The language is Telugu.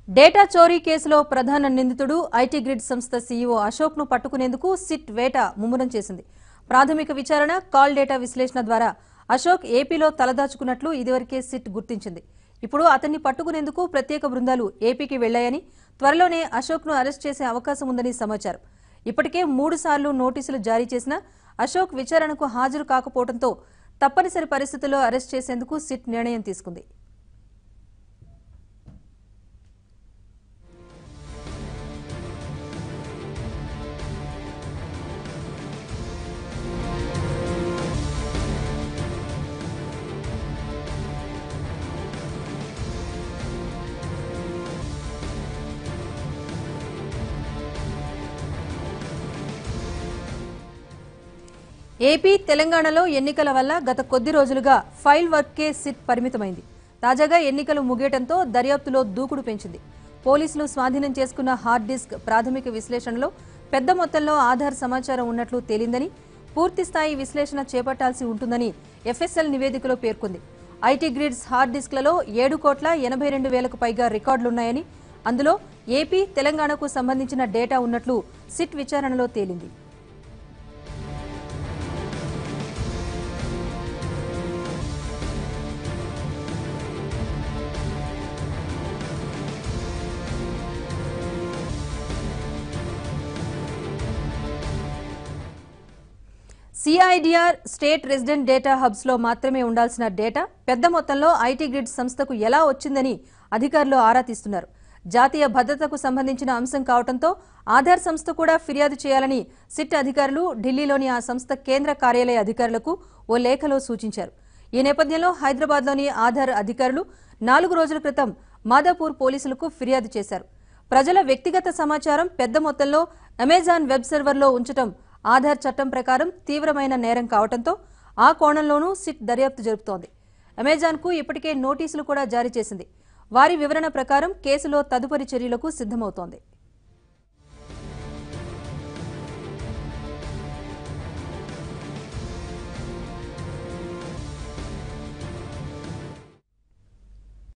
డేటా చోరీ కేసులో ప్రధాన నిందితుడు ఐటీ గ్రిడ్ సంస్థ సీఈఓ అశోక్ ను పట్టుకునేందుకు సిట్ వేట ముమ్మరం చేసింది. ప్రాథమిక విచారణ, కాల్ డేటా విశ్లేషణ ద్వారా అశోక్ ఏపీలో తలదాచుకున్నట్లు ఇదివరకే సిట్ గుర్తించింది. ఇప్పుడు అతన్ని పట్టుకునేందుకు ప్రత్యేక బృందాలు ఏపీకి వెళ్లాయని, త్వరలోనే అశోక్ ను అరెస్ట్ చేసే అవకాశం ఉందని సమాచారం. ఇప్పటికే 3 సార్లు నోటీసులు జారీ చేసినా అశోక్ విచారణకు హాజరు కాకపోవడంతో తప్పనిసరి పరిస్థితుల్లో అరెస్ట్ చేసేందుకు సిట్ నిర్ణయం తీసుకుంది. ఏపీ, తెలంగాణలో ఎన్నికల వల్ల గత కొద్ది రోజులుగా ఫైల్ వర్క్కే సిట్ పరిమితమైంది. తాజాగా ఎన్నికలు ముగియటంతో దర్యాప్తులో దూకుడు పెంచింది. పోలీసులు స్వాధీనం చేసుకున్న హార్డ్ డిస్క్ ప్రాథమిక విశ్లేషణలో పెద్ద మొత్తంలో ఆధార్ సమాచారం ఉన్నట్లు తేలిందని, పూర్తిస్థాయి విశ్లేషణ చేపట్టాల్సి ఉంటుందని ఎఫ్ఎస్ఎల్ నివేదికలో పేర్కొంది. ఐటీ గ్రిడ్స్ హార్డ్ డిస్క్లలో 7,82,000కు పైగా రికార్డులున్నాయని, అందులో ఏపీ, తెలంగాణకు సంబంధించిన డేటా ఉన్నట్లు సిట్ విచారణలో తేలింది. CIDR state resident data hubs లో మాత్రమే ఉండాల్సిన డేటా పెద్ద మొత్తంలో ఐటీ గ్రిడ్ సంస్థకు ఎలా వచ్చిందని అధికారులు ఆరా తీస్తున్నారు. జాతీయ భద్రతకు సంబంధించిన అంశం కావడంతో ఆధార్ సంస్థ కూడా ఫిర్యాదు చేయాలని సిట్ అధికారులు ఢిల్లీలోని ఆ సంస్థ కేంద్ర కార్యాలయ అధికారులకు ఓ లేఖలో సూచించారు. ఈ నేపథ్యంలో హైదరాబాద్లోని ఆధార్ అధికారులు 4 రోజుల క్రితం మాదాపూర్ పోలీసులకు ఫిర్యాదు చేశారు. ప్రజల వ్యక్తిగత సమాచారం పెద్ద మొత్తంలో అమెజాన్ వెబ్ సర్వర్లో ఉంచడం ఆధార్ చట్టం ప్రకారం తీవ్రమైన నేరం కావడంతో ఆ కోణంలోనూ సిట్ దర్యాప్తు జరుపుతోంది. అమెజాన్కు ఇప్పటికే నోటీసులు కూడా జారీ చేసింది. వారి వివరణ ప్రకారం కేసులో తదుపరి చర్యలకు సిద్ధమవుతోంది.